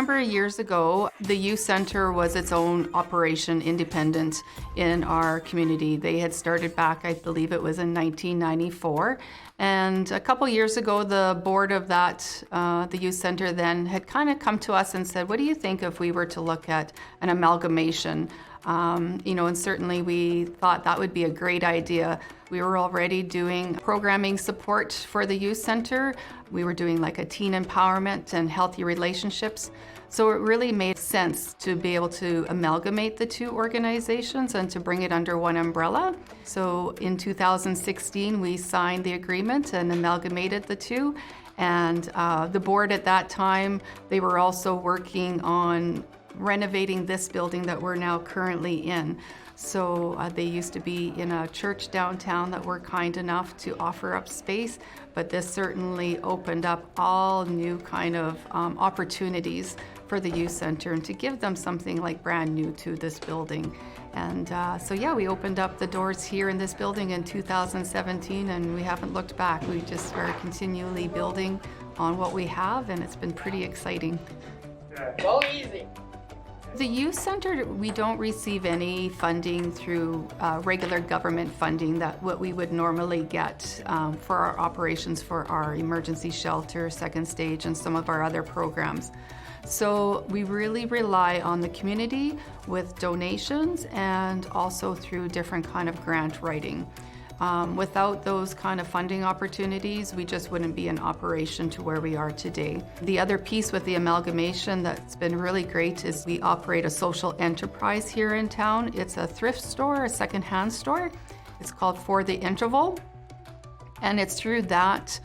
number of years ago, the youth center was its own operation, independent in our community. They had started back, I believe it was in 1994. And a couple years ago, the board of that, the youth center then had kind of come to us and said, what do you think if we were to look at an amalgamation? And certainly we thought that would be a great idea. We were already doing programming support for the youth center. We were doing like a teen empowerment and healthy relationships. So it really made sense to be able to amalgamate the two organizations and to bring it under one umbrella. So in 2016, we signed the agreement and amalgamated the two. And the board at that time, they were also working on renovating this building that we're now currently in. So they used to be in a church downtown that were kind enough to offer up space, but this certainly opened up all new kind of opportunities for the youth center and to give them something like brand new to this building. And we opened up the doors here in this building in 2017 and we haven't looked back. We just are continually building on what we have and it's been pretty exciting. Go easy. The youth center, we don't receive any funding through regular government funding that what we would normally get for our operations for our emergency shelter, second stage, and some of our other programs. So we really rely on the community with donations and also through different kind of grant writing. Without those kind of funding opportunities, we just wouldn't be in operation to where we are today. The other piece with the amalgamation that's been really great is we operate a social enterprise here in town. It's a thrift store, a secondhand store. It's called For the Interval. And it's through that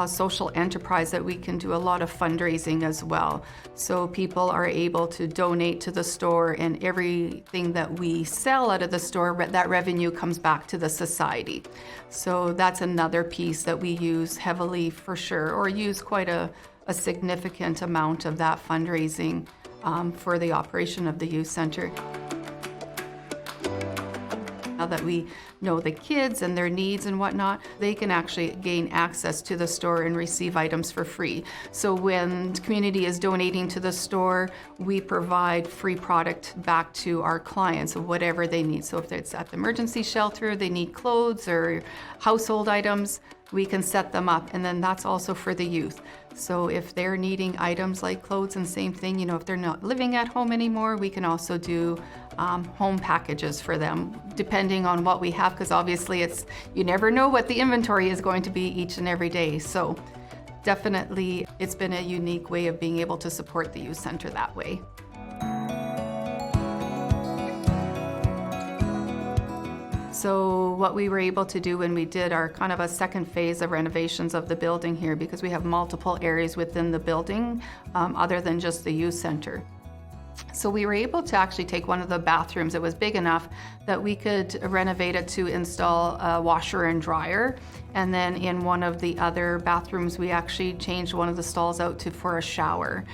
social enterprise that we can do a lot of fundraising as well. So people are able to donate to the store and everything that we sell out of the store, that revenue comes back to the society. So that's another piece that we use heavily for sure, or use quite a significant amount of that fundraising for the operation of the youth center. Now that we know the kids and their needs and whatnot, they can actually gain access to the store and receive items for free. So when the community is donating to the store, we provide free product back to our clients of whatever they need. So if it's at the emergency shelter, they need clothes or household items, we can set them up, and then that's also for the youth. So if they're needing items like clothes, and same thing, if they're not living at home anymore, we can also do home packages for them, depending on what we have, because obviously you never know what the inventory is going to be each and every day. So definitely it's been a unique way of being able to support the youth center that way. So what we were able to do when we did our kind of a second phase of renovations of the building here, because we have multiple areas within the building other than just the youth center. So we were able to actually take one of the bathrooms. It was big enough that we could renovate it to install a washer and dryer. And then in one of the other bathrooms, we actually changed one of the stalls out for a shower.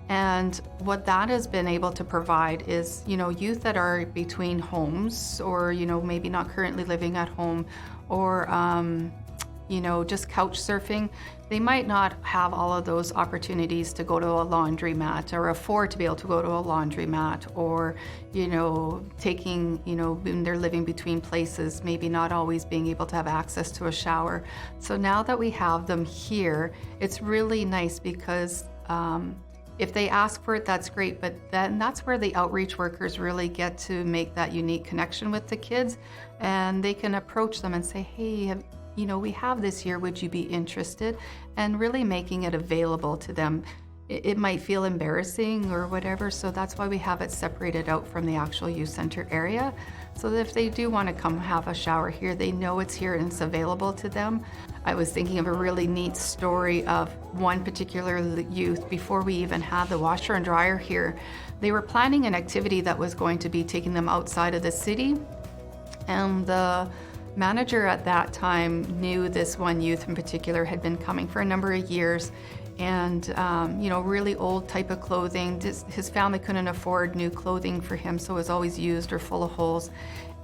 And what that has been able to provide is, youth that are between homes or, maybe not currently living at home or, just couch surfing, they might not have all of those opportunities to go to a laundromat or afford to be able to go to a laundromat or, taking, when they're living between places, maybe not always being able to have access to a shower. So now that we have them here, it's really nice because if they ask for it, that's great, but then that's where the outreach workers really get to make that unique connection with the kids, and they can approach them and say, hey, we have this here, would you be interested? And really making it available to them. It might feel embarrassing or whatever, so that's why we have it separated out from the actual youth center area, so that if they do want to come have a shower here, they know it's here and it's available to them. I was thinking of a really neat story of one particular youth before we even had the washer and dryer here. They were planning an activity that was going to be taking them outside of the city, and the manager at that time knew this one youth in particular had been coming for a number of years, and really old type of clothing. His family couldn't afford new clothing for him, so it was always used or full of holes.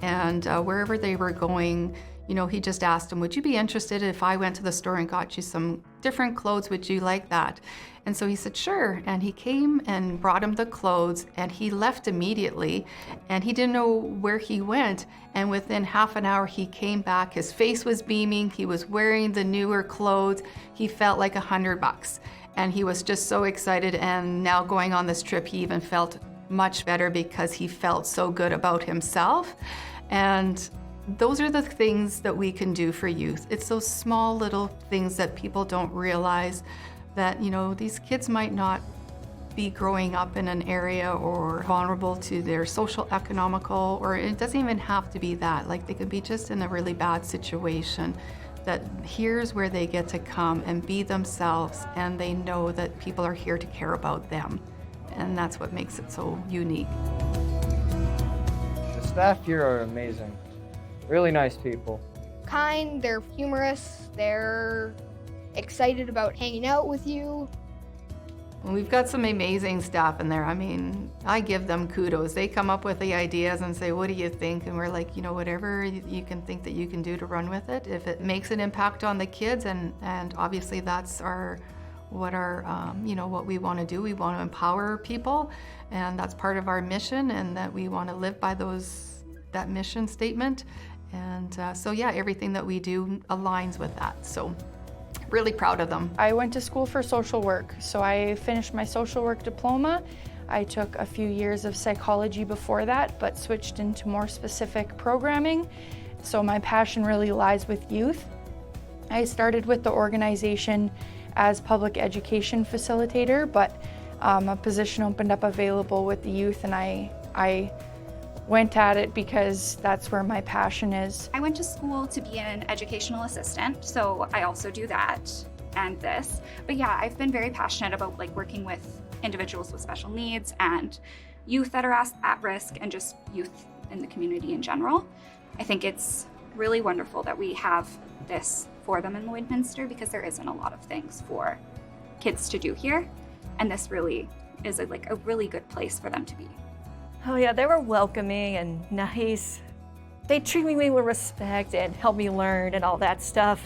And wherever they were going, he just asked him, would you be interested if I went to the store and got you some different clothes, would you like that? And so he said, sure. And he came and brought him the clothes, and he left immediately, and he didn't know where he went. And within half an hour, he came back. His face was beaming. He was wearing the newer clothes. He felt like $100. And he was just so excited. And now going on this trip, he even felt much better because he felt so good about himself. And those are the things that we can do for youth. It's those small little things that people don't realize, that, you know, these kids might not be growing up in an area or vulnerable to their social, economical, or it doesn't even have to be that. Like, they could be just in a really bad situation, that here's where they get to come and be themselves, and they know that people are here to care about them. And that's what makes it so unique. The staff here are amazing. Really nice people. Kind, they're humorous, they're excited about hanging out with you. We've got some amazing staff in there. I mean, I give them kudos. They come up with the ideas and say, what do you think? And we're like, you know, whatever you can think that you can do to run with it. If it makes an impact on the kids, and obviously that's what we want to do. We want to empower people, and that's part of our mission, and that we want to live by that mission statement. And so yeah, everything that we do aligns with that. So really proud of them. I went to school for social work, so I finished my social work diploma. I took a few years of psychology before that, but switched into more specific programming. So my passion really lies with youth. I started with the organization as public education facilitator, but a position opened up available with the youth, and I went at it because that's where my passion is. I went to school to be an educational assistant, so I also do that and this. But yeah, I've been very passionate about working with individuals with special needs and youth that are at risk, and just youth in the community in general. I think it's really wonderful that we have this for them in Lloydminster, because there isn't a lot of things for kids to do here, and this really is a really good place for them to be. Oh yeah, they were welcoming and nice. They treat me with respect and help me learn and all that stuff.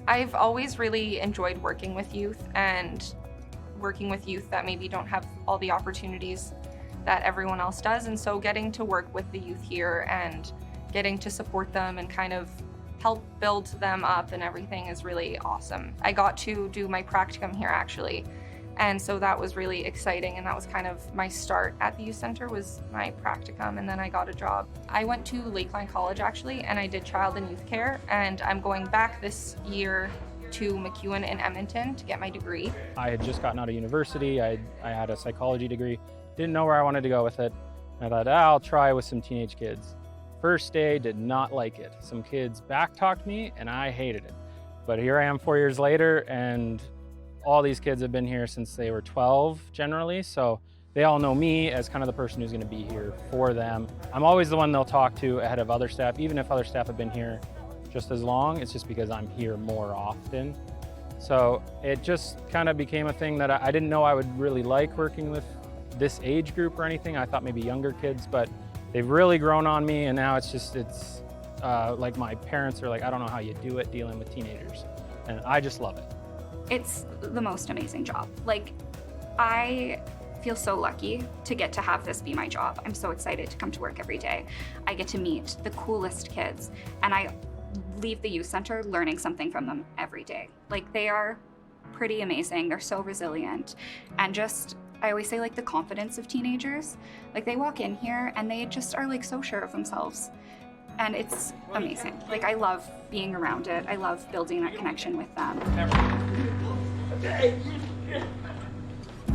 I've always really enjoyed working with youth, and working with youth that maybe don't have all the opportunities that everyone else does. And so getting to work with the youth here and getting to support them and kind of help build them up and everything is really awesome. I got to do my practicum here actually. And so that was really exciting, and that was kind of my start at the youth center, was my practicum, and then I got a job. I went to Lakeline College actually, and I did child and youth care, and I'm going back this year to MacEwan in Edmonton to get my degree. I had just gotten out of university. I had a psychology degree. Didn't know where I wanted to go with it. I thought, I'll try with some teenage kids. First day, did not like it. Some kids back-talked me, and I hated it. But here I am 4 years later, and all these kids have been here since they were 12 generally, so they all know me as kind of the person who's going to be here for them. I'm always the one they'll talk to ahead of other staff, even if other staff have been here just as long. It's just because I'm here more often. So it just kind of became a thing that I didn't know I would really like working with this age group or anything. I thought maybe younger kids, but they've really grown on me, and now it's like my parents are like, I don't know how you do it dealing with teenagers, and I just love it. It's the most amazing job. I feel so lucky to get to have this be my job. I'm so excited to come to work every day. I get to meet the coolest kids, and I leave the youth center learning something from them every day. They are pretty amazing. They're so resilient, and I always say the confidence of teenagers. They walk in here and they just are so sure of themselves, and it's amazing. I love being around it. I love building that connection with them.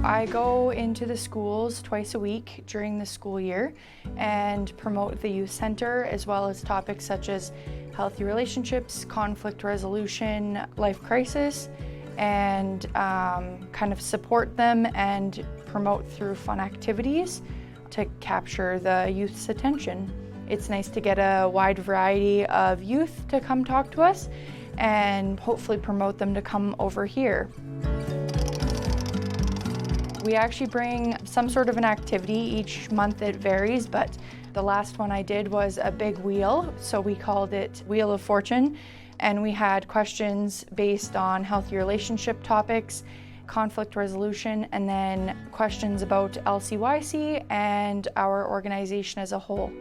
I go into the schools twice a week during the school year and promote the youth center, as well as topics such as healthy relationships, conflict resolution, life crisis, and kind of support them and promote through fun activities to capture the youth's attention. It's nice to get a wide variety of youth to come talk to us and hopefully promote them to come over here. We actually bring some sort of an activity each month. It varies, but the last one I did was a big wheel, so we called it Wheel of Fortune. and we had questions based on healthy relationship topics, conflict resolution, and then questions about LCYC and our organization as a whole.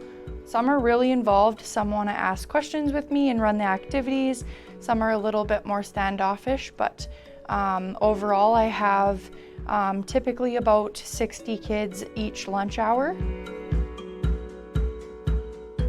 Some are really involved, some want to ask questions with me and run the activities, some are a little bit more standoffish, but overall I have typically about 60 kids each lunch hour.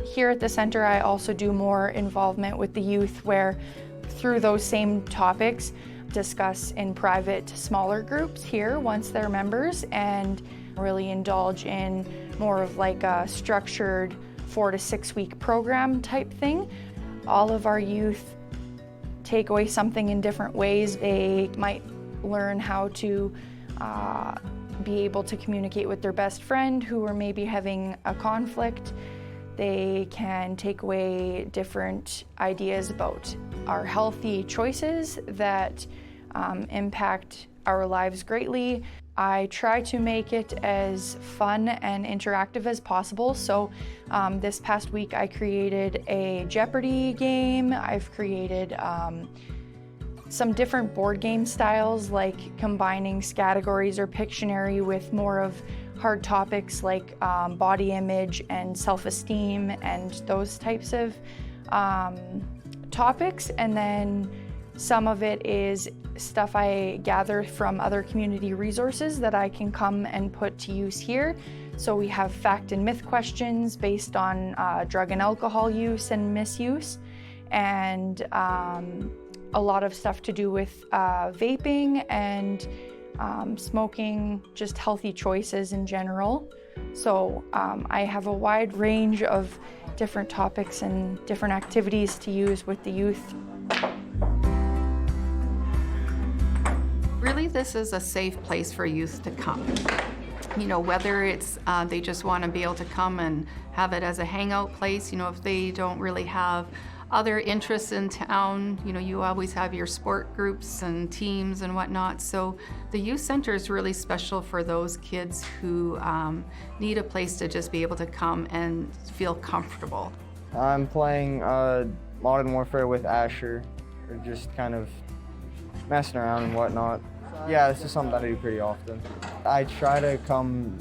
Here at the center, I also do more involvement with the youth where through those same topics, discuss in private smaller groups here once they're members and really indulge in more of like a structured 4 to 6 week program type thing. All of our youth take away something in different ways. They might learn how to be able to communicate with their best friend who are maybe having a conflict. They can take away different ideas about our healthy choices that impact our lives greatly. I try to make it as fun and interactive as possible. So this past week I created a Jeopardy game. I've created some different board game styles, like combining categories or Pictionary with more of hard topics like body image and self-esteem and those types of topics. And then some of it is stuff I gather from other community resources that I can come and put to use here. So we have fact and myth questions based on drug and alcohol use and misuse, and a lot of stuff to do with vaping and smoking, just healthy choices in general. So I have a wide range of different topics and different activities to use with the youth. Really, this is a safe place for youth to come. You know, whether it's they just want to be able to come and have it as a hangout place, you know, if they don't really have other interests in town, you know, you always have your sport groups and teams and whatnot. So the youth center is really special for those kids who need a place to just be able to come and feel comfortable. I'm playing Modern Warfare with Asher, or just kind of messing around and whatnot. Yeah, this is something that I do pretty often. I try to come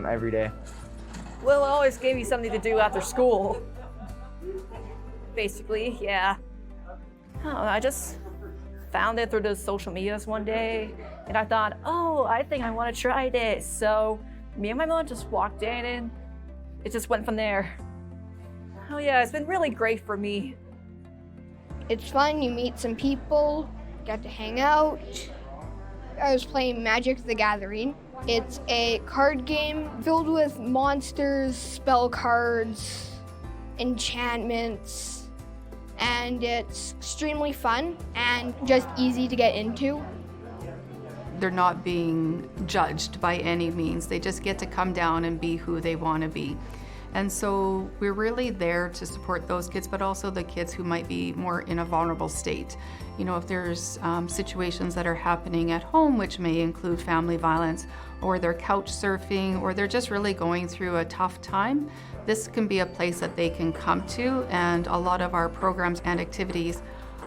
every day. Will always gave me something to do after school. Basically, yeah. I don't know, I just found it through the social medias one day, and I thought, oh, I think I want to try this. So me and my mom just walked in, and it just went from there. Oh yeah, it's been really great for me. It's fun, you meet some people, get to hang out. I was playing Magic the Gathering. It's a card game filled with monsters, spell cards, enchantments, and it's extremely fun and just easy to get into. They're not being judged by any means. They just get to come down and be who they want to be. And so we're really there to support those kids, but also the kids who might be more in a vulnerable state. You know, if there's situations that are happening at home, which may include family violence, or they're couch surfing, or they're just really going through a tough time, this can be a place that they can come to. And a lot of our programs and activities,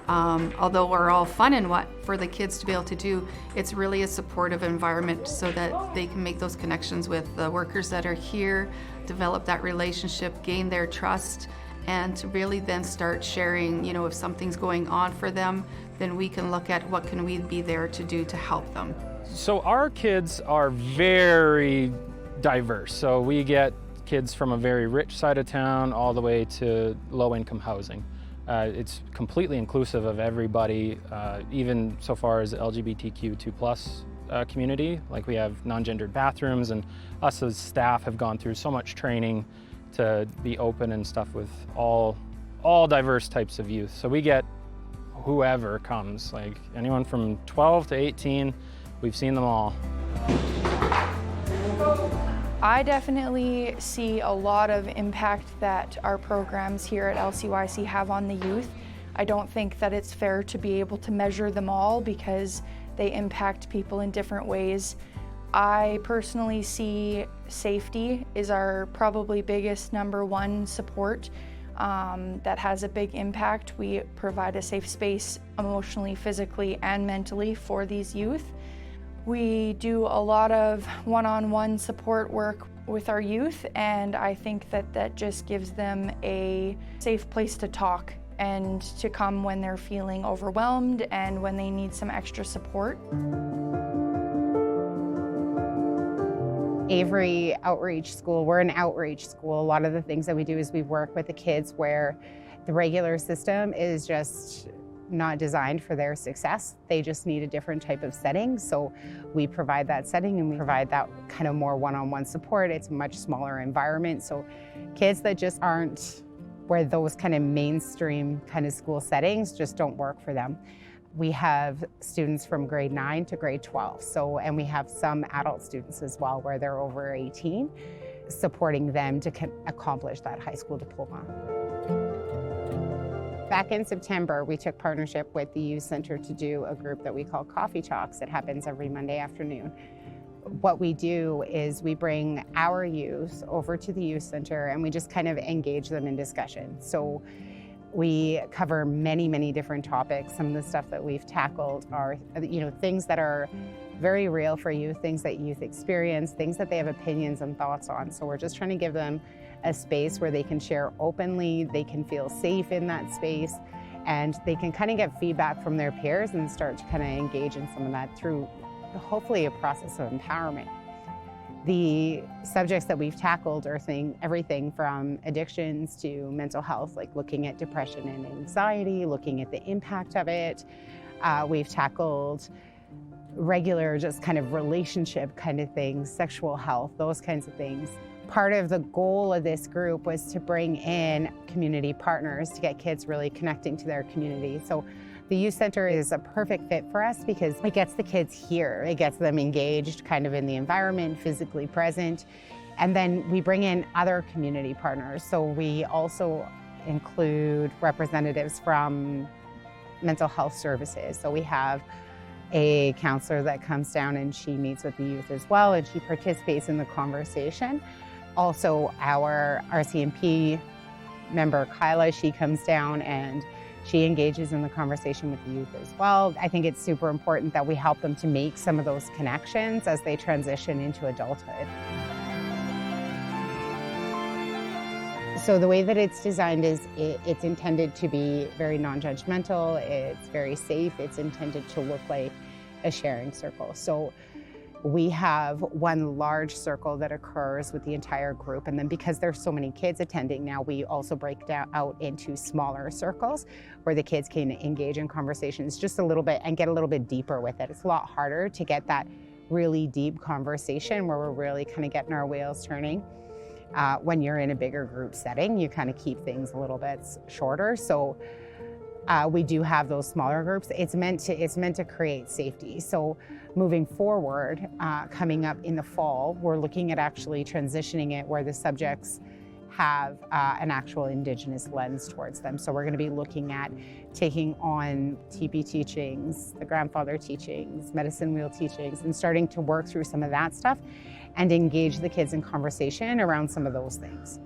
although we're all fun and what for the kids to be able to do, it's really a supportive environment so that they can make those connections with the workers that are here, develop that relationship, gain their trust, and to really then start sharing, you know, if something's going on for them, then we can look at what can we be there to do to help them. So our kids are very diverse. So we get kids from a very rich side of town all the way to low-income housing. It's completely inclusive of everybody, even so far as the LGBTQ2+ community. Like we have non-gendered bathrooms, and us as staff have gone through so much training to be open and stuff with all diverse types of youth. So we get whoever comes, like anyone from 12 to 18, we've seen them all. I definitely see a lot of impact that our programs here at LCYC have on the youth. I don't think that it's fair to be able to measure them all because they impact people in different ways. I personally see safety is our probably biggest #1 support. that has a big impact. We provide a safe space emotionally, physically, and mentally for these youth. We do a lot of one-on-one support work with our youth, and I think that that just gives them a safe place to talk and to come when they're feeling overwhelmed and when they need some extra support. Avery Outreach School, we're an outreach school. A lot of the things that we do is we work with the kids where the regular system is just not designed for their success. They just need a different type of setting. So we provide that setting and we provide that kind of more one-on-one support. It's a much smaller environment. So kids that just aren't where those kind of mainstream kind of school settings just don't work for them. We have students from grade 9 to grade 12. And we have some adult students as well where they're over 18, supporting them to accomplish that high school diploma. Back in September, we took partnership with the Youth Centre to do a group that we call Coffee Talks. It happens every Monday afternoon. What we do is we bring our youth over to the Youth Centre and we just kind of engage them in discussion. So we cover many, many different topics. Some of the stuff that we've tackled are, things that are very real for youth, things that youth experience, things that they have opinions and thoughts on. So we're just trying to give them a space where they can share openly, they can feel safe in that space, and they can kind of get feedback from their peers and start to kind of engage in some of that through hopefully a process of empowerment. The subjects that we've tackled are everything from addictions to mental health, like looking at depression and anxiety, looking at the impact of it. We've tackled regular, just kind of relationship kind of things, sexual health, those kinds of things. Part of the goal of this group was to bring in community partners to get kids really connecting to their community. So the Youth Centre is a perfect fit for us because it gets the kids here. It gets them engaged kind of in the environment, physically present. And then we bring in other community partners. So we also include representatives from mental health services. So we have a counselor that comes down and she meets with the youth as well, and she participates in the conversation. Also, our RCMP member, Kyla, she comes down and she engages in the conversation with the youth as well. I think it's super important that we help them to make some of those connections as they transition into adulthood. So the way that it's designed is it's intended to be very non-judgmental, it's very safe, it's intended to look like a sharing circle. So we have one large circle that occurs with the entire group, and then because there's so many kids attending now, we also break out into smaller circles where the kids can engage in conversations just a little bit and get a little bit deeper with it. It's a lot harder to get that really deep conversation where we're really kind of getting our wheels turning. When you're in a bigger group setting, you kind of keep things a little bit shorter. So we do have those smaller groups. It's meant to create safety. So moving forward, coming up in the fall, we're looking at actually transitioning it where the subjects have an actual Indigenous lens towards them. So we're going to be looking at taking on TP teachings, the grandfather teachings, medicine wheel teachings, and starting to work through some of that stuff and engage the kids in conversation around some of those things.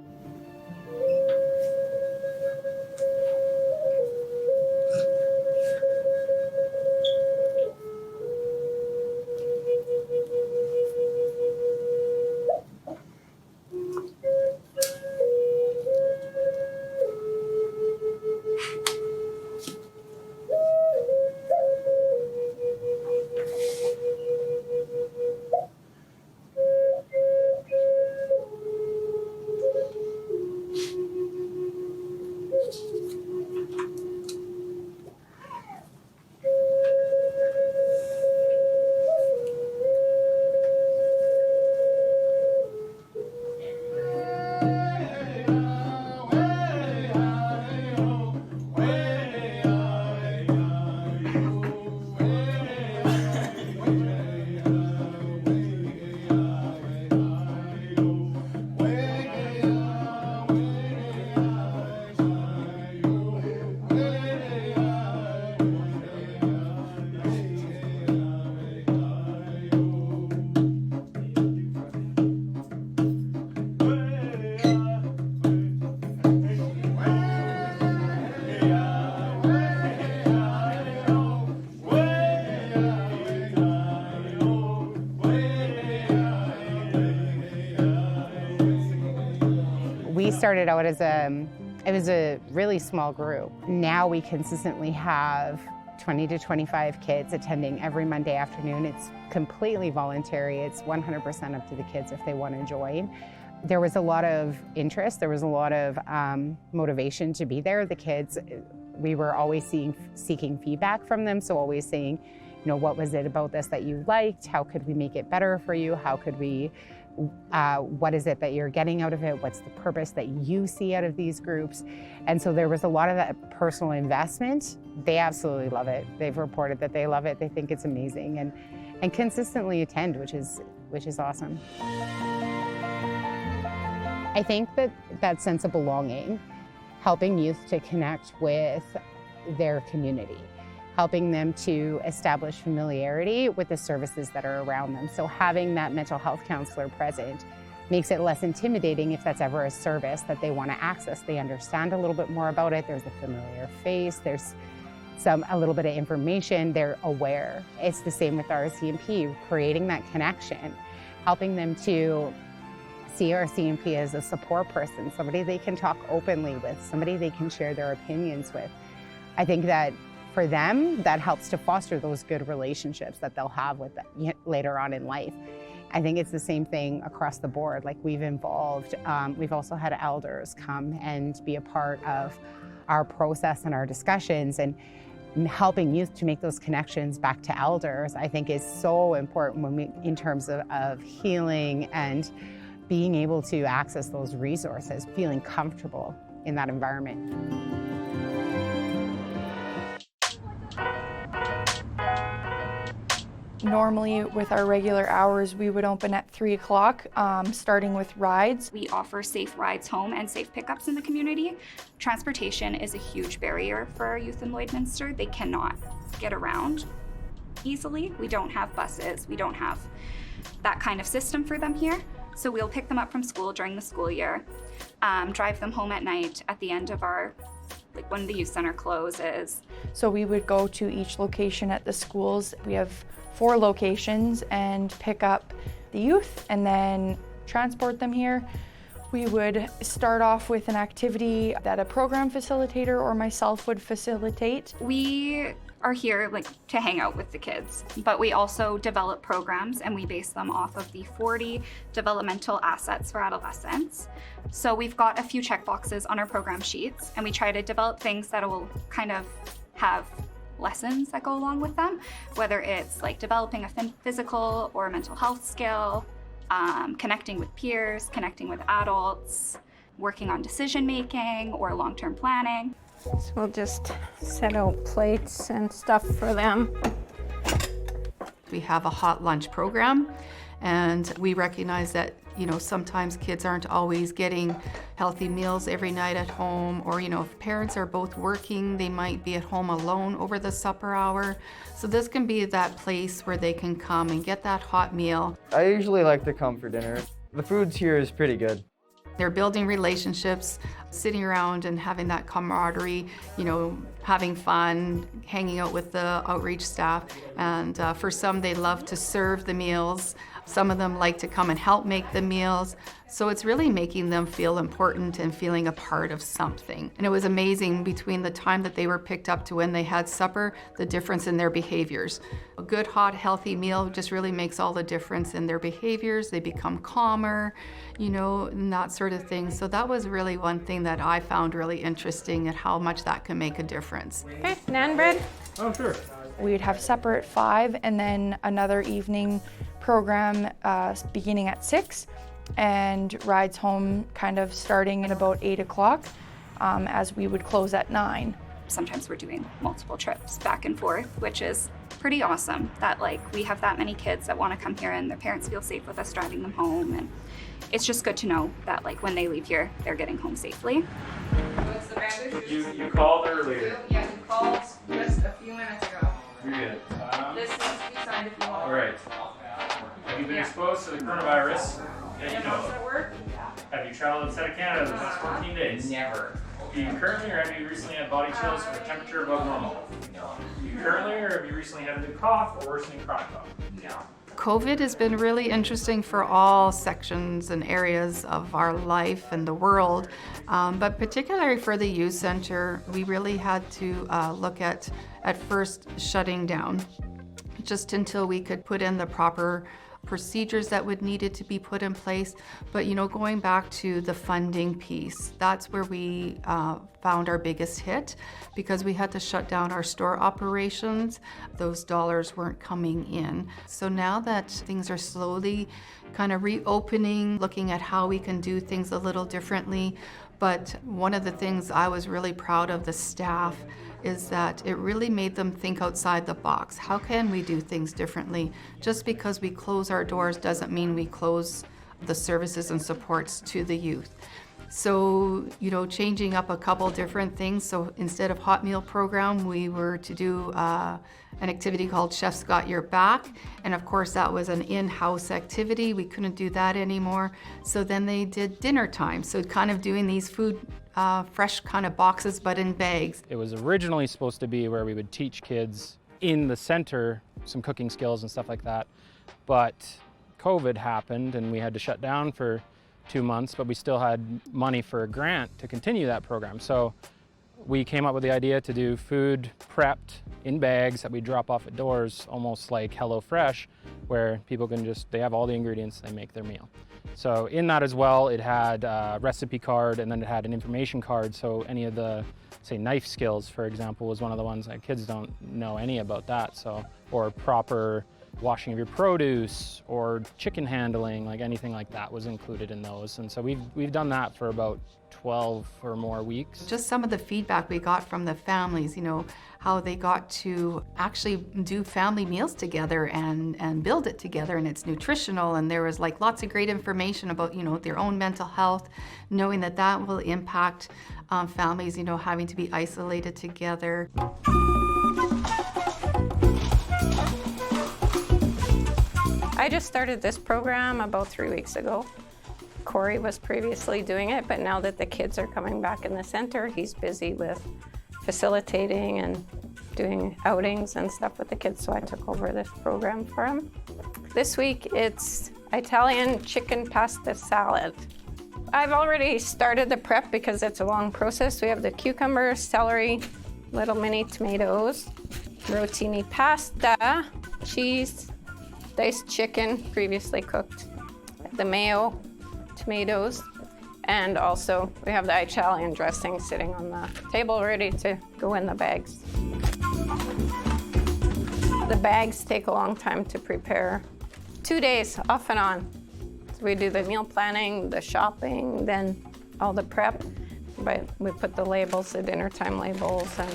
started out as it was a really small group. Now we consistently have 20 to 25 kids attending every Monday afternoon. It's completely voluntary. It's 100% up to the kids if they want to join. There was a lot of interest. There was a lot of motivation to be there. The kids, we were always seeking feedback from them. So always saying, you know, what was it about this that you liked? How could we make it better for you? How could we, what is it that you're getting out of it? What's the purpose that you see out of these groups? And so there was a lot of that personal investment. They absolutely love it. They've reported that they love it. They think it's amazing and consistently attend, which is awesome. I think that sense of belonging, helping youth to connect with their community, helping them to establish familiarity with the services that are around them. So having that mental health counselor present makes it less intimidating if that's ever a service that they want to access. They understand a little bit more about it. There's a familiar face. There's a little bit of information. They're aware. It's the same with our CMP, creating that connection, helping them to see our CMP as a support person, somebody they can talk openly with, somebody they can share their opinions with. I think that for them, that helps to foster those good relationships that they'll have with them later on in life. I think it's the same thing across the board. Like we've also had elders come and be a part of our process and our discussions, and helping youth to make those connections back to elders, I think is so important in terms of healing and being able to access those resources, feeling comfortable in that environment. Normally with our regular hours, we would open at 3 o'clock, starting with rides. We offer safe rides home and safe pickups in the community. Transportation is a huge barrier for our youth in Lloydminster. They cannot get around easily. We don't have buses. We don't have that kind of system for them here. So we'll pick them up from school during the school year, drive them home at night at the end of when the youth center closes. So we would go to each location at the schools. We have 4 locations and pick up the youth and then transport them here. We would start off with an activity that a program facilitator or myself would facilitate. We are here to hang out with the kids, but we also develop programs and we base them off of the 40 developmental assets for adolescents. So we've got a few checkboxes on our program sheets and we try to develop things that will kind of have lessons that go along with them, whether it's developing a physical or a mental health skill, connecting with peers, connecting with adults, working on decision making or long-term planning. So we'll just set out plates and stuff for them. We have a hot lunch program, and we recognize that sometimes kids aren't always getting healthy meals every night at home, or if parents are both working, they might be at home alone over the supper hour. So this can be that place where they can come and get that hot meal. I usually like to come for dinner. The food here is pretty good. They're building relationships, sitting around and having that camaraderie, having fun, hanging out with the outreach staff. And for some, they love to serve the meals. Some of them like to come and help make the meals. So it's really making them feel important and feeling a part of something. And it was amazing between the time that they were picked up to when they had supper, the difference in their behaviors. A good, hot, healthy meal just really makes all the difference in their behaviors. They become calmer, and that sort of thing. So that was really one thing that I found really interesting, at how much that can make a difference. Okay, naan bread. Oh, sure. We'd have supper at 5 and then another evening program beginning at 6 and rides home kind of starting at about 8 o'clock as we would close at 9. Sometimes we're doing multiple trips back and forth, which is pretty awesome that we have that many kids that want to come here and their parents feel safe with us driving them home. And it's just good to know that when they leave here, they're getting home safely. What's the bandage? You called earlier. Yeah, you called just a few minutes ago. You're good. This needs to be signed if you want. All right. Have you been exposed to the coronavirus? Yeah, does that work? Have you traveled outside of Canada in the past 14 days? Never. Do you currently, or have you recently had body chills with a temperature above normal? No. Do you currently, or have you recently had a new cough or worsening chronic cough? No. COVID has been really interesting for all sections and areas of our life and the world, but particularly for the youth center, we really had to look at first shutting down, just until we could put in the proper procedures that would needed to be put in place. But going back to the funding piece, that's where we found our biggest hit, because we had to shut down our store operations. Those dollars weren't coming in. So now that things are slowly kind of reopening, looking at how we can do things a little differently. But one of the things I was really proud of the staff is that it really made them think outside the box. How can we do things differently? Just because we close our doors doesn't mean we close the services and supports to the youth. So, changing up a couple different things. So instead of hot meal program, we were to do an activity called Chef's Got Your Back. And of course, that was an in-house activity. We couldn't do that anymore. So then they did dinner time. So kind of doing these food fresh kind of boxes, but in bags. It was originally supposed to be where we would teach kids in the center some cooking skills and stuff like that. But COVID happened and we had to shut down for 2 months, but we still had money for a grant to continue that program. So we came up with the idea to do food prepped in bags that we drop off at doors, almost like HelloFresh, where people can they have all the ingredients, they make their meal. So in that as well, it had a recipe card, and then it had an information card. So any of the, say, knife skills, for example, was one of the ones that kids don't know any about that. So, or proper washing of your produce or chicken handling, like anything like that was included in those. And so we've done that for about 12 or more weeks. Just some of the feedback we got from the families, how they got to actually do family meals together and build it together, and it's nutritional, and there was lots of great information about their own mental health, knowing that will impact families, having to be isolated together. I just started this program about 3 weeks ago. Corey was previously doing it, but now that the kids are coming back in the center, he's busy with facilitating and doing outings and stuff with the kids, so I took over this program for him. This week it's Italian chicken pasta salad. I've already started the prep because it's a long process. We have the cucumbers, celery, little mini tomatoes, rotini pasta, cheese, diced chicken, previously cooked, the mayo, tomatoes, and also we have the Italian dressing sitting on the table ready to go in the bags. The bags take a long time to prepare. 2 days off and on. So we do the meal planning, the shopping, then all the prep. But we put the labels, the dinner time labels and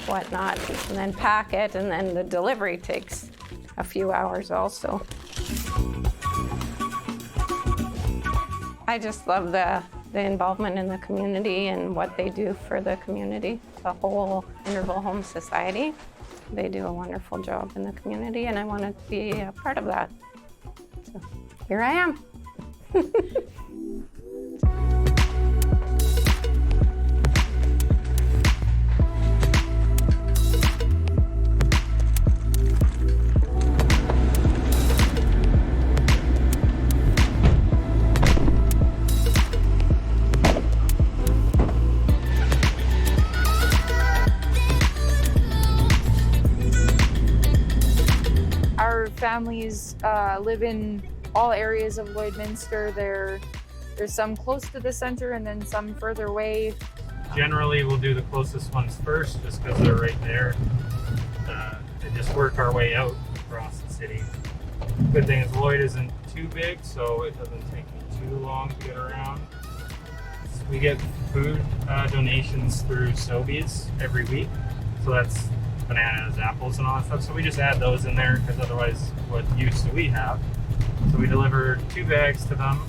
whatnot, and then pack it, and then the delivery takes a few hours also. I just love the involvement in the community and what they do for the community. The whole Interval Home Society, they do a wonderful job in the community, and I wanted to be a part of that. So here I am. Families live in all areas of Lloydminster. There's some close to the center and then some further away. Generally, we'll do the closest ones first, just because they're right there, and just work our way out across the city. Good thing is Lloyd isn't too big, so it doesn't take me too long to get around. We get food donations through Sobeys every week, so that's bananas, apples, and all that stuff. So we just add those in there, because otherwise, what use do we have? So we deliver 2 bags to them.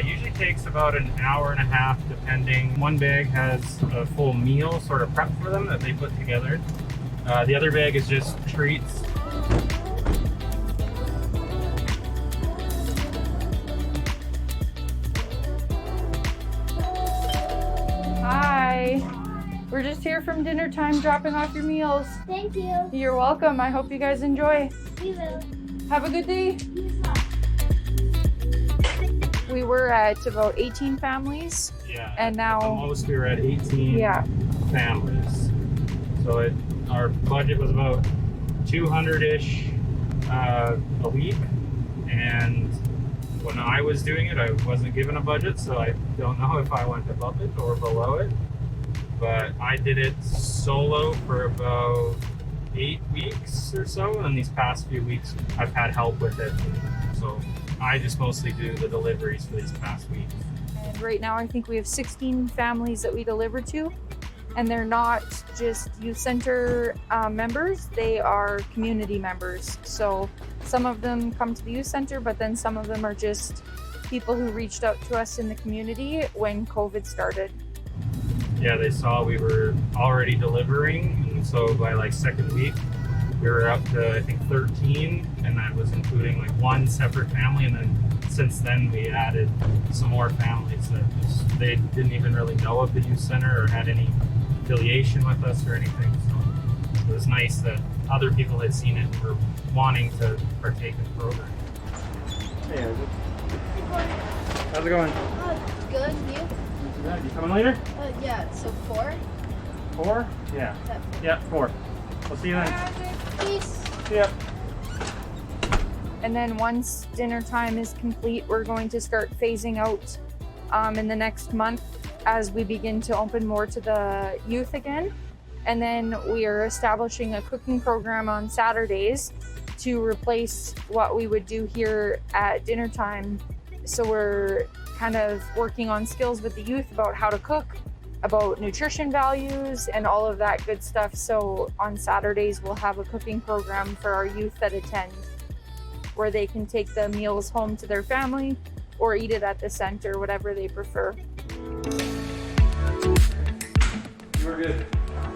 Usually takes about an hour and a half, depending. One bag has a full meal sort of prep for them that they put together. The other bag is just treats. Hi. We're just here from dinner time, dropping off your meals. Thank you. You're welcome. I hope you guys enjoy. We will. Have a good day. We were at about 18 families. Yeah. And now at the most we were at 18 families. So our budget was about 200-ish a week, and when I was doing it, I wasn't given a budget, so I don't know if I went above it or below it. But I did it solo for about 8 weeks or so, and these past few weeks I've had help with it. So I just mostly do the deliveries for these past weeks. And right now I think we have 16 families that we deliver to, and they're not just youth center members, they are community members. So some of them come to the youth center, but then some of them are just people who reached out to us in the community when COVID started. Yeah, they saw we were already delivering, and so by like second week we were up to I think 13, and that was including like one separate family, and then since then we added some more families that they didn't even really know of the youth center or had any affiliation with us or anything. So it was nice that other people had seen it and were wanting to partake in the program. Hey, how's it going? Good, you? You coming later? Yeah, so 4? 4? Yeah. Yeah, 4. We'll see you then. Peace. See ya. And then once dinner time is complete, we're going to start phasing out in the next month as we begin to open more to the youth again. And then we are establishing a cooking program on Saturdays to replace what we would do here at dinner time. So we're kind of working on skills with the youth about how to cook, about nutrition values, and all of that good stuff. So on Saturdays, we'll have a cooking program for our youth that attend, where they can take the meals home to their family or eat it at the center, whatever they prefer. You're good.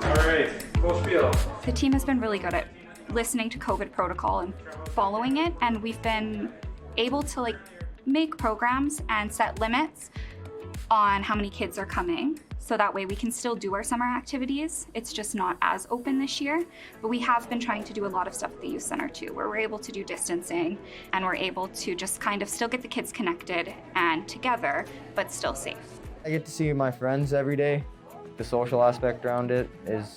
All right, full spiel. The team has been really good at listening to COVID protocol and following it, and we've been able to make programs and set limits on how many kids are coming, so that way we can still do our summer activities. It's just not as open this year, but we have been trying to do a lot of stuff at the youth center too, where we're able to do distancing and we're able to just kind of still get the kids connected and together, but still safe. I get to see my friends every day. The social aspect around it is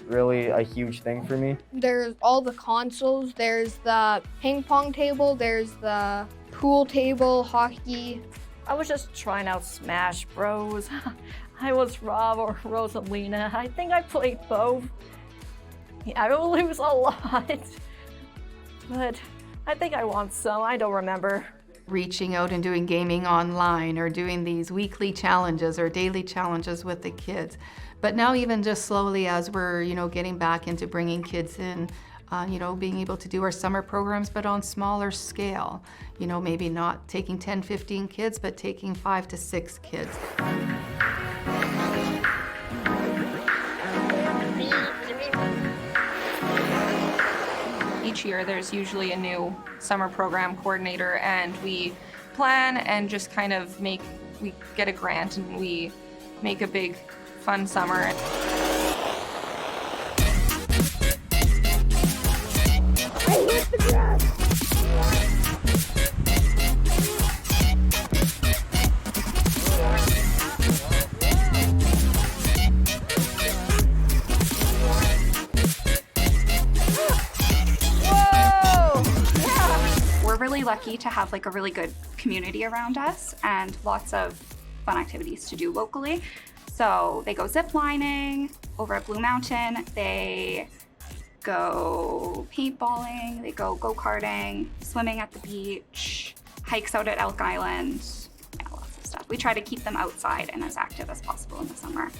really a huge thing for me. There's all the consoles, there's the ping pong table, there's the pool table, hockey. I was just trying out Smash Bros. I was Rob or Rosalina. I think I played both. Yeah, I will lose a lot. But I think I won some, I don't remember. Reaching out and doing gaming online or doing these weekly challenges or daily challenges with the kids. But now even just slowly as we're, getting back into bringing kids in, being able to do our summer programs, but on smaller scale. Maybe not taking 10, 15 kids, but taking 5 to 6 kids. Each year there's usually a new summer program coordinator, and we plan and just kind of we get a grant and we make a big fun summer. We're really lucky to have a really good community around us and lots of fun activities to do locally. So they go zip lining over at Blue Mountain, they go paintballing, they go go-karting, swimming at the beach, hikes out at Elk Island, lots of stuff. We try to keep them outside and as active as possible in the summer.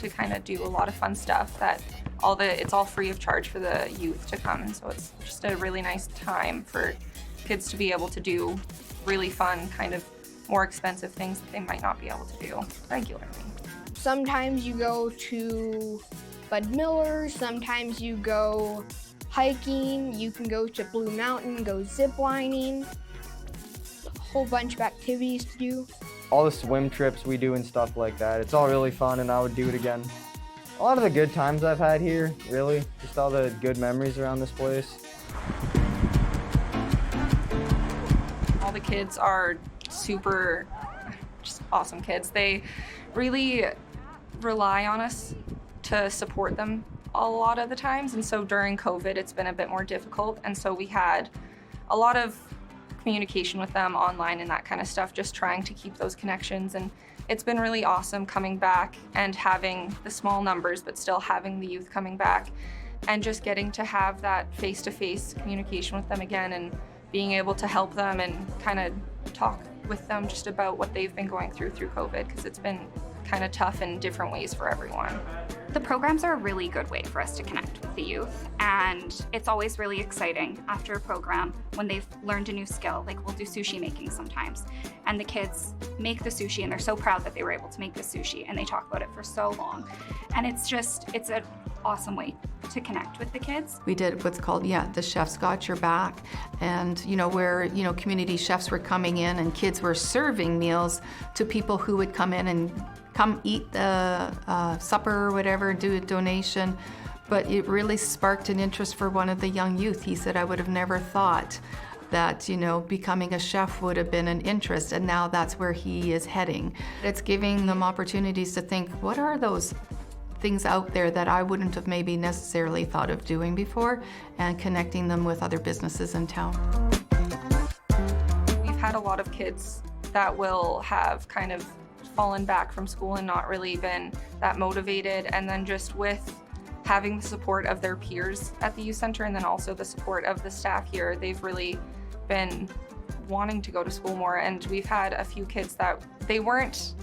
to kind of do a lot of fun stuff that it's all free of charge for the youth to come. And so it's just a really nice time for kids to be able to do really fun, kind of more expensive things that they might not be able to do regularly. Sometimes you go to Bud Miller, sometimes you go hiking, you can go to Blue Mountain, go zip lining, a whole bunch of activities to do. All the swim trips we do and stuff like that, it's all really fun and I would do it again. A lot of the good times I've had here, really, just all the good memories around this place. All the kids are super, just awesome kids. They really rely on us to support them a lot of the times, and so during COVID it's been a bit more difficult, and so we had a lot of communication with them online and that kind of stuff, just trying to keep those connections. And it's been really awesome coming back and having the small numbers but still having the youth coming back and just getting to have that face-to-face communication with them again and being able to help them and kind of talk with them just about what they've been going through COVID, because it's been kind of tough in different ways for everyone. The programs are a really good way for us to connect with the youth, and it's always really exciting after a program when they've learned a new skill. Like, we'll do sushi making sometimes, and the kids make the sushi and they're so proud that they were able to make the sushi, and they talk about it for so long. And it's an awesome way to connect with the kids. We did what's called, the Chef's Got Your Back, and where community chefs were coming in and kids were serving meals to people who would come in and come eat the supper or whatever, do a donation. But it really sparked an interest for one of the young youth. He said, I would have never thought that, becoming a chef would have been an interest, and now that's where he is heading. It's giving them opportunities to think, what are those things out there that I wouldn't have maybe necessarily thought of doing before, and connecting them with other businesses in town. We've had a lot of kids that will have kind of fallen back from school and not really been that motivated, and then just with having the support of their peers at the youth center and then also the support of the staff here, they've really been wanting to go to school more. And we've had a few kids that they weren't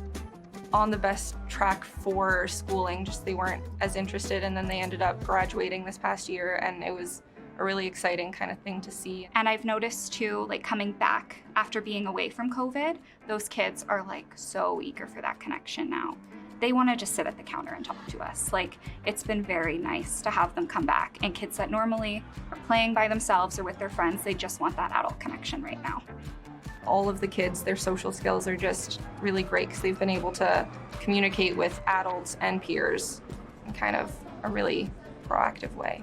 on the best track for schooling, just they weren't as interested, and then they ended up graduating this past year, and it was a really exciting kind of thing to see. And I've noticed too, like, coming back after being away from COVID, those kids are like so eager for that connection now. They want to just sit at the counter and talk to us. Like, it's been very nice to have them come back, and kids that normally are playing by themselves or with their friends, they just want that adult connection right now. All of the kids, their social skills are just really great because they've been able to communicate with adults and peers in kind of a really proactive way.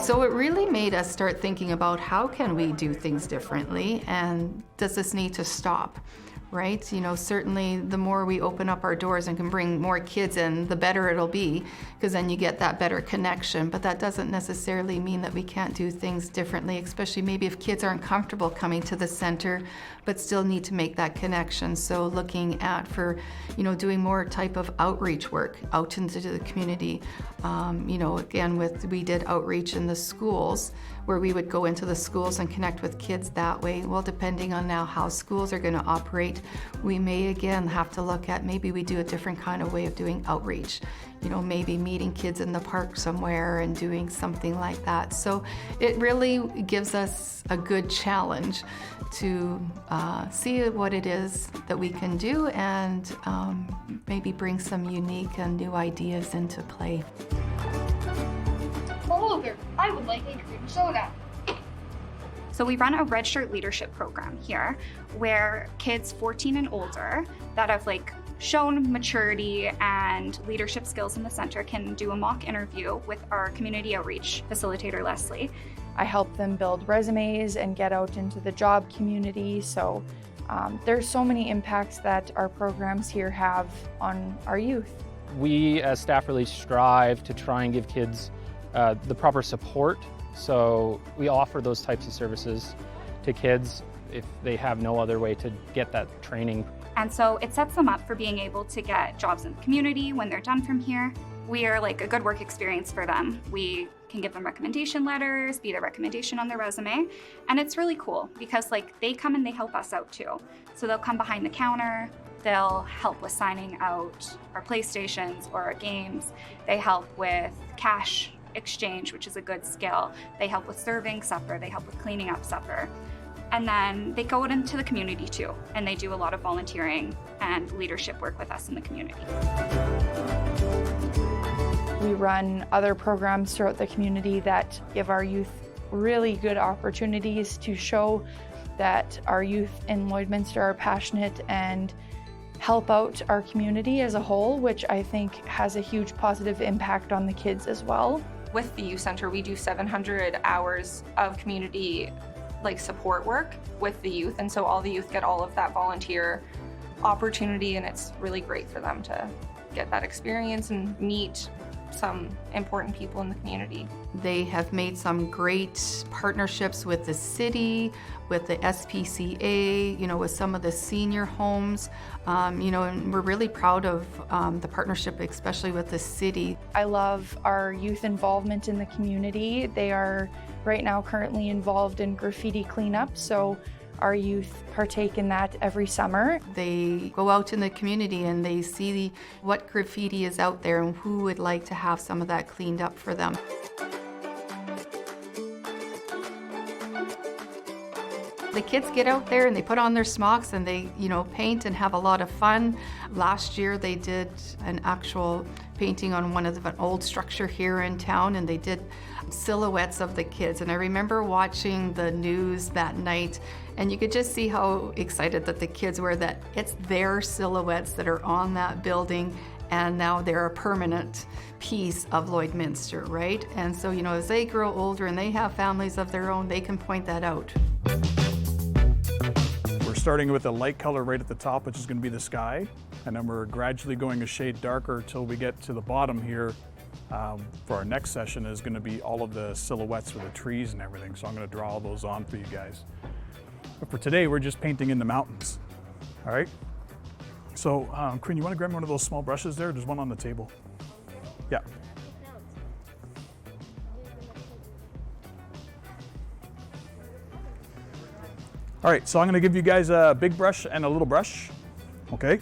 So it really made us start thinking about how can we do things differently, and does this need to stop? Right? Certainly the more we open up our doors and can bring more kids in, the better it'll be, because then you get that better connection. But that doesn't necessarily mean that we can't do things differently, especially maybe if kids aren't comfortable coming to the center, but still need to make that connection. So looking at doing more type of outreach work out into the community. Again, we did outreach in the schools, where we would go into the schools and connect with kids that way. Well, depending on now how schools are going to operate, we may again have to look at maybe we do a different kind of way of doing outreach. Maybe meeting kids in the park somewhere and doing something like that. So it really gives us a good challenge to see what it is that we can do, and maybe bring some unique and new ideas into play. Hello there, I would like a cream soda. So we run a Red Shirt Leadership Program here, where kids 14 and older that have shown maturity and leadership skills in the center can do a mock interview with our community outreach facilitator, Leslie. I help them build resumes and get out into the job community. So there's so many impacts that our programs here have on our youth. We as staff really strive to try and give kids the proper support. So we offer those types of services to kids if they have no other way to get that training. And so it sets them up for being able to get jobs in the community when they're done from here, We are like a good work experience for them. We can give them recommendation letters, be the recommendation on their resume. And it's really cool because like they come and they help us out too. So they'll come behind the counter, they'll help with signing out our PlayStations or our games. They help with cash exchange, which is a good skill. They help with serving supper, they help with cleaning up supper. And then they go out into the community too, and they do a lot of volunteering and leadership work with us in the community. We run other programs throughout the community that give our youth really good opportunities to show that our youth in Lloydminster are passionate and help out our community as a whole, which I think has a huge positive impact on the kids as well. With the youth center, we do 700 hours of community support work with the youth, and so all the youth get all of that volunteer opportunity, and it's really great for them to get that experience and meet some important people in the community. They have made some great partnerships with the city, with the SPCA, with some of the senior homes, and we're really proud of the partnership, especially with the city. I love our youth involvement in the community. They are right now currently involved in Graffiti Cleanup, so our youth partake in that every summer. They go out in the community and they see what graffiti is out there and who would like to have some of that cleaned up for them. The kids get out there and they put on their smocks and they, paint and have a lot of fun. Last year they did an actual painting on an old structure here in town, and they did silhouettes of the kids. And I remember watching the news that night, and you could just see how excited that the kids were that it's their silhouettes that are on that building, and now they're a permanent piece of Lloydminster, right? And so, as they grow older and they have families of their own, they can point that out. We're starting with a light color right at the top, which is going to be the sky, and then we're gradually going a shade darker till we get to the bottom here. For our next session is going to be all of the silhouettes with the trees and everything, so I'm going to draw all those on for you guys. But for today, we're just painting in the mountains. All right? So, Corinne, you want to grab me one of those small brushes there? There's one on the table. Yeah. All right, so I'm going to give you guys a big brush and a little brush, okay?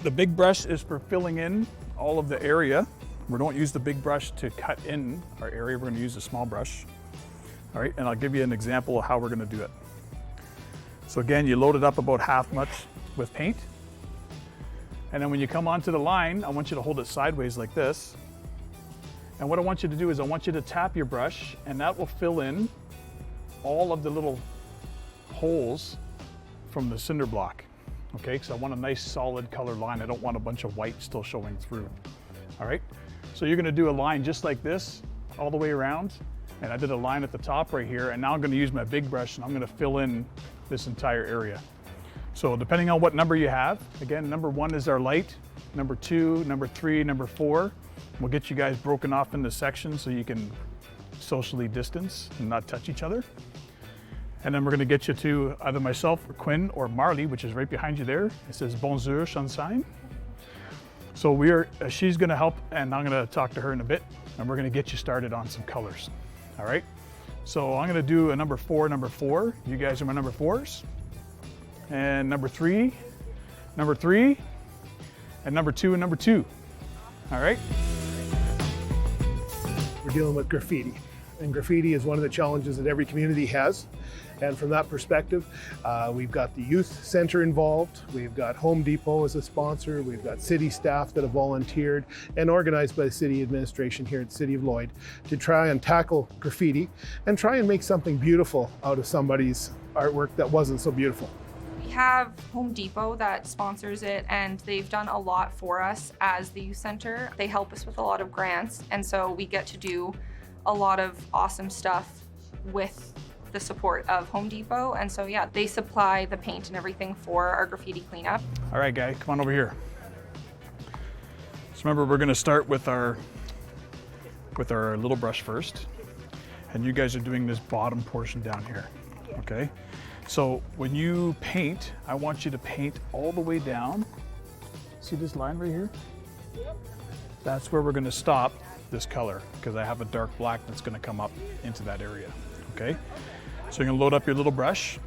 The big brush is for filling in all of the area. We don't use the big brush to cut in our area. We're going to use a small brush. All right, and I'll give you an example of how we're going to do it. So again, you load it up about half much with paint. And then when you come onto the line, I want you to hold it sideways like this. And what I want you to do is I want you to tap your brush, and that will fill in all of the little holes from the cinder block. Okay, because I want a nice solid color line. I don't want a bunch of white still showing through. All right, so you're going to do a line just like this all the way around. And I did a line at the top right here, and now I'm going to use my big brush and I'm going to fill in this entire area. So depending on what number you have, again, number 1 is our light, number 2, number 3, number 4. We'll get you guys broken off into sections so you can socially distance and not touch each other. And then we're going to get you to either myself or Quinn or Marley, which is right behind you there. It says Bonjour Sunshine. So she's going to help, and I'm going to talk to her in a bit, and we're going to get you started on some colors. All right. So I'm going to do a number 4, number 4. You guys are my number 4s. And number 3, and number 2 and number 2. All right. We're dealing with graffiti, and graffiti is one of the challenges that every community has. And from that perspective, we've got the youth center involved. We've got Home Depot as a sponsor. We've got city staff that have volunteered and organized by the city administration here at the City of Lloyd to try and tackle graffiti and try and make something beautiful out of somebody's artwork that wasn't so beautiful. We have Home Depot that sponsors it, and they've done a lot for us as the youth center. They help us with a lot of grants, and so we get to do a lot of awesome stuff with the support of Home Depot. And so yeah, they supply the paint and everything for our graffiti cleanup. All right, guy, come on over here. So remember, we're going to start with our little brush first, and you guys are doing this bottom portion down here. Okay, so when you paint, I want you to paint all the way down. See this line right here? that's where we're going to stop this color, because I have a dark black that's going to come up into that area. Okay, so you're going to load up your little brush,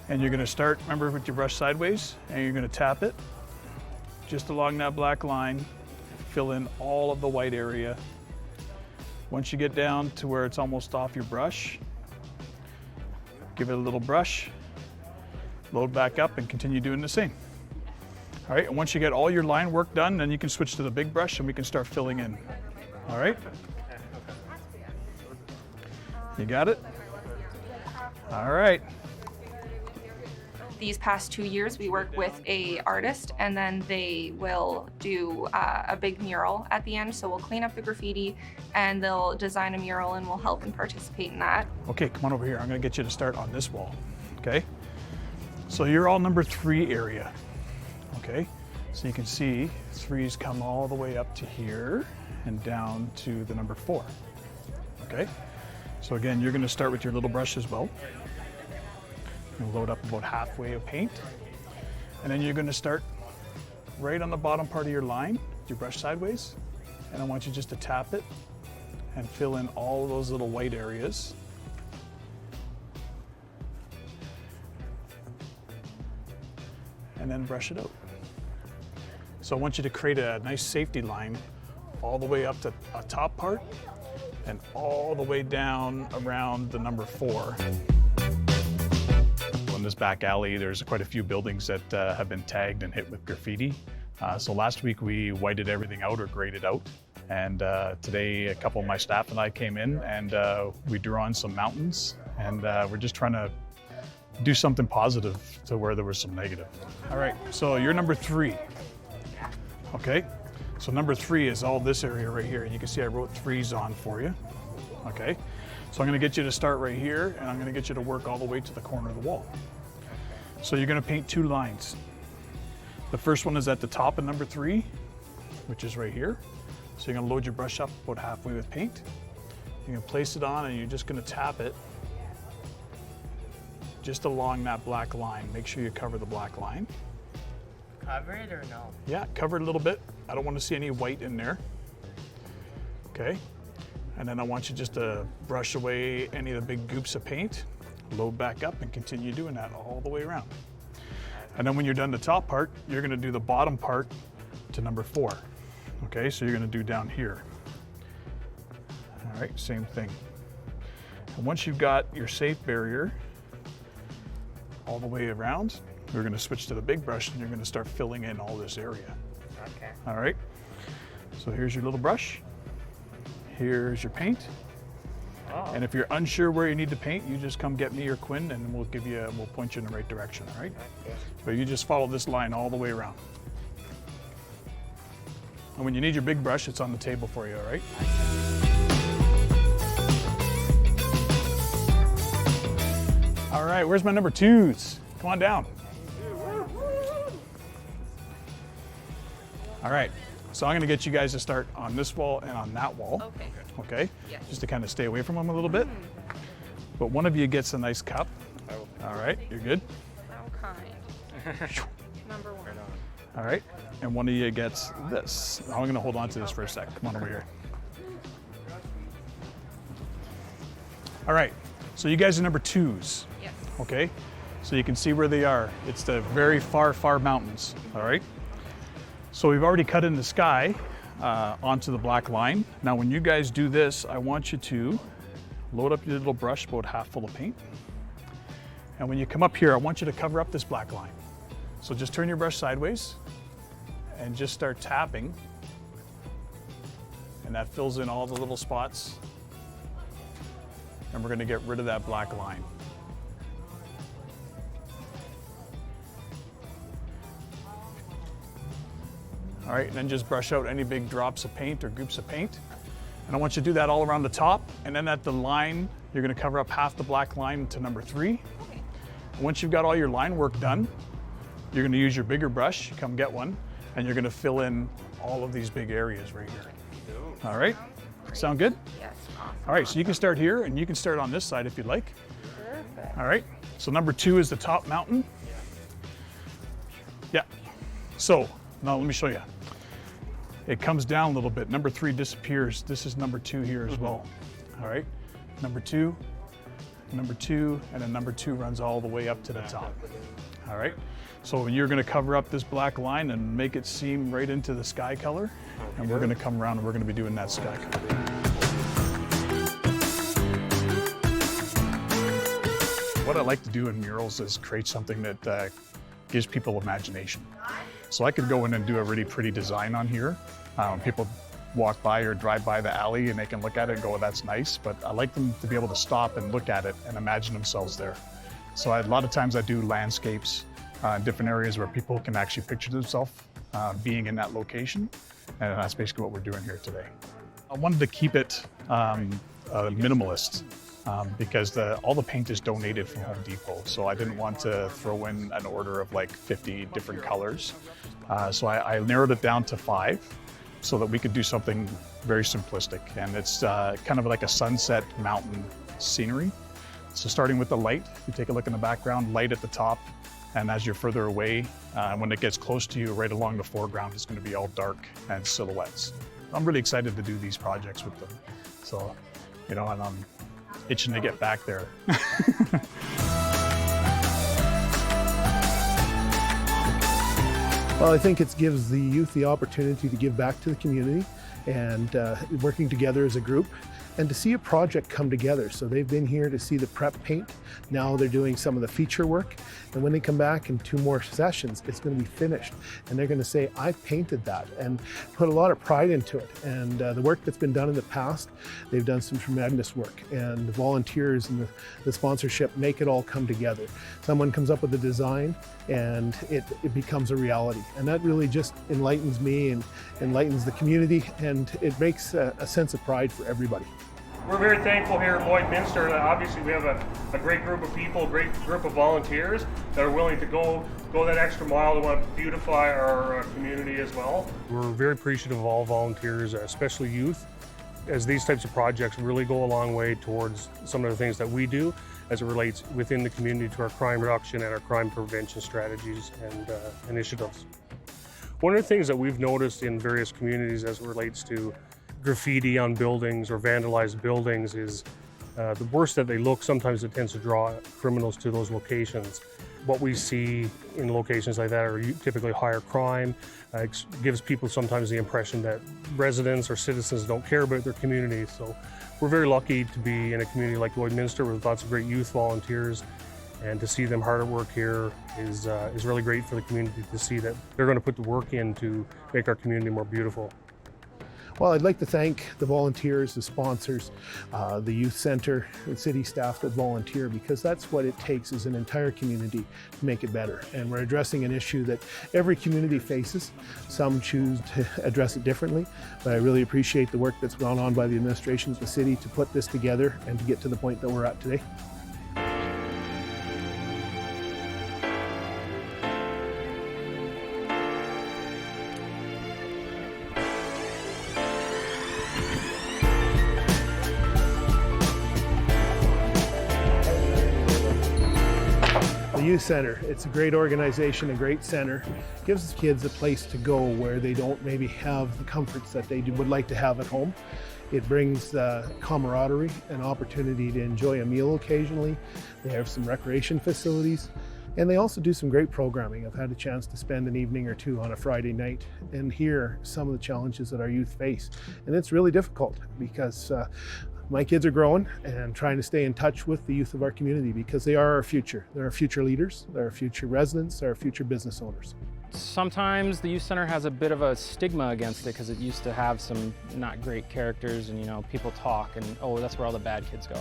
and you're going to start, remember, with your brush sideways, and you're going to tap it just along that black line, fill in all of the white area. Once you get down to where it's almost off your brush, give it a little brush, load back up, and continue doing the same. All right, and once you get all your line work done, then you can switch to the big brush and we can start filling in. All right? You got it? All right. These past 2 years, we work with an artist, and then they will do a big mural at the end. So we'll clean up the graffiti, and they'll design a mural, and we'll help and participate in that. Okay, come on over here. I'm gonna get you to start on this wall, okay? So you're all number 3 area, okay? So you can see 3s come all the way up to here and down to the number 4, okay? So again, you're gonna start with your little brush as well. You'll load up about halfway of paint, and then you're going to start right on the bottom part of your line, your brush sideways, and I want you just to tap it and fill in all of those little white areas. And then brush it out. So I want you to create a nice safety line all the way up to a top part and all the way down around the number 4. In this back alley, there's quite a few buildings that have been tagged and hit with graffiti. So last week we whited everything out or graded out. And today a couple of my staff and I came in and we drew on some mountains, and we're just trying to do something positive to where there was some negative. All right, so you're number 3. Okay, so number 3 is all this area right here. And you can see I wrote 3s on for you. Okay, so I'm gonna get you to start right here, and I'm gonna get you to work all the way to the corner of the wall. So you're gonna paint 2 lines. The first one is at the top of number 3, which is right here. So you're gonna load your brush up about halfway with paint. You're gonna place it on, and you're just gonna tap it just along that black line. Make sure you cover the black line. Cover it or no? Yeah, cover it a little bit. I don't want to see any white in there. Okay. And then I want you just to brush away any of the big goops of paint, load back up, and continue doing that all the way around. And then when you're done the top part, you're gonna do the bottom part to number 4. Okay, so you're gonna do down here. All right, same thing. And once you've got your safe barrier all the way around, you're gonna switch to the big brush and you're gonna start filling in all this area. Okay. All right, so here's your little brush. Here's your paint. Oh. And if you're unsure where you need to paint, you just come get me or Quinn and we'll point you in the right direction, all right? Okay. But you just follow this line all the way around. And when you need your big brush, it's on the table for you, all right? All right, where's my number 2s? Come on down. All right, so I'm gonna get you guys to start on this wall and on that wall. Okay. Okay? Yes. Just to kind of stay away from them a little bit. But one of you gets a nice cup. All right, you're good? How kind. Number 1. All right, and one of you gets this. I'm gonna hold on to this for a sec. Come on over here. All right, so you guys are number 2s. Yes. Okay? So you can see where they are. It's the very far, far mountains, all right? So we've already cut in the sky onto the black line. Now when you guys do this, I want you to load up your little brush about half full of paint. And when you come up here, I want you to cover up this black line. So just turn your brush sideways and just start tapping. And that fills in all the little spots. And we're gonna get rid of that black line. All right, and then just brush out any big drops of paint or groups of paint. And I want you to do that all around the top. And then at the line, you're gonna cover up half the black line to number 3. Okay. And once you've got all your line work done, you're gonna use your bigger brush, come get one, and you're gonna fill in all of these big areas right here. All right, sound good? Yes. Awesome. All right, so you can start here and you can start on this side if you'd like. Perfect. All right, so number 2 is the top mountain. Yeah, so now let me show you. it comes down a little bit. Number 3 disappears. This is number 2 here as well. All right, number 2, and then number 2 runs all the way up to the top. All right, so you're gonna cover up this black line and make it seam right into the sky color. And we're gonna come around and we're gonna be doing that sky color. What I like to do in murals is create something that gives people imagination. So I could go in and do a really pretty design on here. People walk by or drive by the alley and they can look at it and go, that's nice, but I like them to be able to stop and look at it and imagine themselves there. So a lot of times I do landscapes in different areas where people can actually picture themselves being in that location, and that's basically what we're doing here today. I wanted to keep it minimalist because all the paint is donated from Home Depot, so I didn't want to throw in an order of like 50 different colors. So I narrowed it down to 5 so that we could do something very simplistic, and it's kind of like a sunset mountain scenery. So starting with the light, you take a look in the background, light at the top, and as you're further away, when it gets close to you, right along the foreground, it's going to be all dark and silhouettes. I'm really excited to do these projects with them. So, you know, and I'm itching to get back there. Well, I think it gives the youth the opportunity to give back to the community and working together as a group, and to see a project come together. So they've been here to see the prep paint. Now they're doing some of the feature work. And when they come back in 2 more sessions, it's going to be finished. And they're going to say, I painted that, and put a lot of pride into it. And the work that's been done in the past, they've done some tremendous work. And the volunteers and the sponsorship make it all come together. Someone comes up with a design and it becomes a reality. And that really just enlightens me and enlightens the community, and it makes a sense of pride for everybody. We're very thankful here at Lloydminster that obviously we have a great group of people, a great group of volunteers that are willing to go that extra mile to want to beautify our community as well. We're very appreciative of all volunteers, especially youth, as these types of projects really go a long way towards some of the things that we do as it relates within the community to our crime reduction and our crime prevention strategies and initiatives. One of the things that we've noticed in various communities as it relates to graffiti on buildings or vandalized buildings is the worse that they look, sometimes it tends to draw criminals to those locations. What we see in locations like that are typically higher crime. It gives people sometimes the impression that residents or citizens don't care about their community. So we're very lucky to be in a community like Lloydminster with lots of great youth volunteers, and to see them hard at work here is really great for the community to see that they're going to put the work in to make our community more beautiful. Well, I'd like to thank the volunteers, the sponsors, the youth center, the city staff that volunteer, because that's what it takes is an entire community to make it better. And we're addressing an issue that every community faces. Some choose to address it differently, but I really appreciate the work that's gone on by the administrations of the city to put this together and to get to the point that we're at today. The Youth Center, it's a great organization, a great center. It gives kids a place to go where they don't maybe have the comforts that they would like to have at home. It brings camaraderie, an opportunity to enjoy a meal occasionally. They have some recreation facilities, and they also do some great programming. I've had a chance to spend an evening or 2 on a Friday night and hear some of the challenges that our youth face. And it's really difficult because my kids are growing and trying to stay in touch with the youth of our community because they are our future. They're our future leaders, they're our future residents, they're our future business owners. Sometimes the youth center has a bit of a stigma against it because it used to have some not great characters, and you know, people talk and oh, that's where all the bad kids go.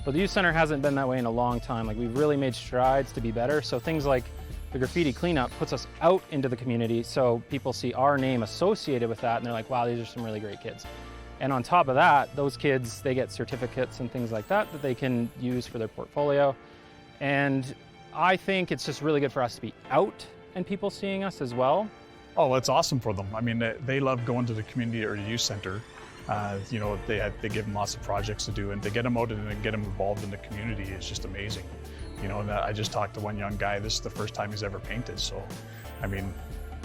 But the youth center hasn't been that way in a long time. Like, we've really made strides to be better. So things like the Graffiti Cleanup puts us out into the community, so people see our name associated with that and they're like, wow, these are some really great kids. And on top of that, those kids, they get certificates and things like that that they can use for their portfolio. And I think it's just really good for us to be out and people seeing us as well. Oh, it's awesome for them. I mean, they love going to the community or the youth center. You know, they give them lots of projects to do, and to get them out and get them involved in the community is just amazing. You know, and I just talked to one young guy, this is the first time he's ever painted. So, I mean,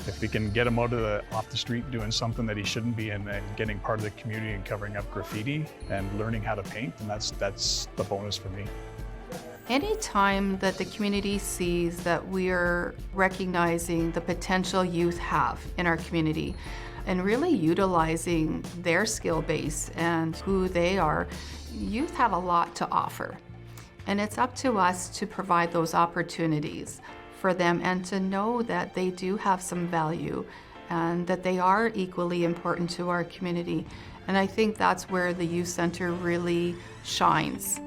If we can get him off the street doing something that he shouldn't be in and getting part of the community and covering up graffiti and learning how to paint, then that's the bonus for me. Any time that the community sees that we're recognizing the potential youth have in our community and really utilizing their skill base and who they are, youth have a lot to offer. And it's up to us to provide those opportunities for them and to know that they do have some value and that they are equally important to our community. And I think that's where the youth center really shines.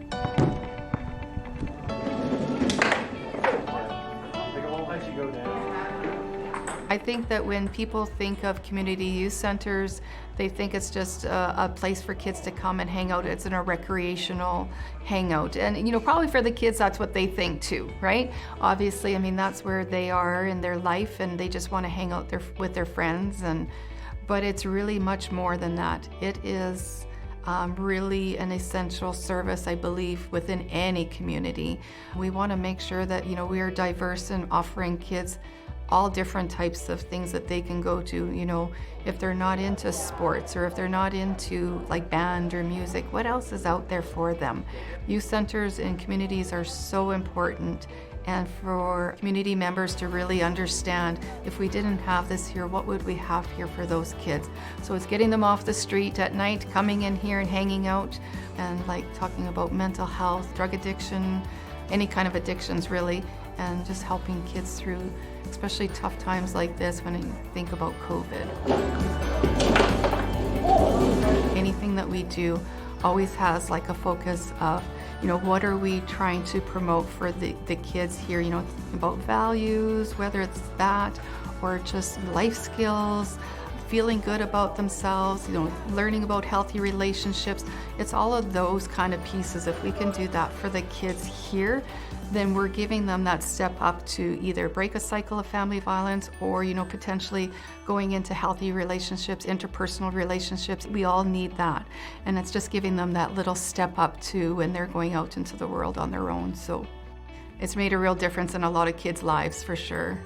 I think that when people think of community youth centers, they think it's just a place for kids to come and hang out. It's in a recreational hangout. And, probably for the kids, that's what they think too, right? Obviously, that's where they are in their life and they just want to hang out with their friends. But it's really much more than that. It is really an essential service, I believe, within any community. We want to make sure that, we are diverse in offering kids all different types of things that they can go to. If they're not into sports or if they're not into like band or music, what else is out there for them? Youth centers and communities are so important, and for community members to really understand, if we didn't have this here, what would we have here for those kids? So it's getting them off the street at night, coming in here and hanging out, and like talking about mental health, drug addiction, any kind of addictions really, and just helping kids through especially tough times like this when you think about COVID. Anything that we do always has like a focus of, what are we trying to promote for the kids here, about values, whether it's that or just life skills, feeling good about themselves, learning about healthy relationships. It's all of those kind of pieces. If we can do that for the kids here, then we're giving them that step up to either break a cycle of family violence or, potentially going into healthy relationships, interpersonal relationships. We all need that. And it's just giving them that little step up to when they're going out into the world on their own. So it's made a real difference in a lot of kids' lives for sure.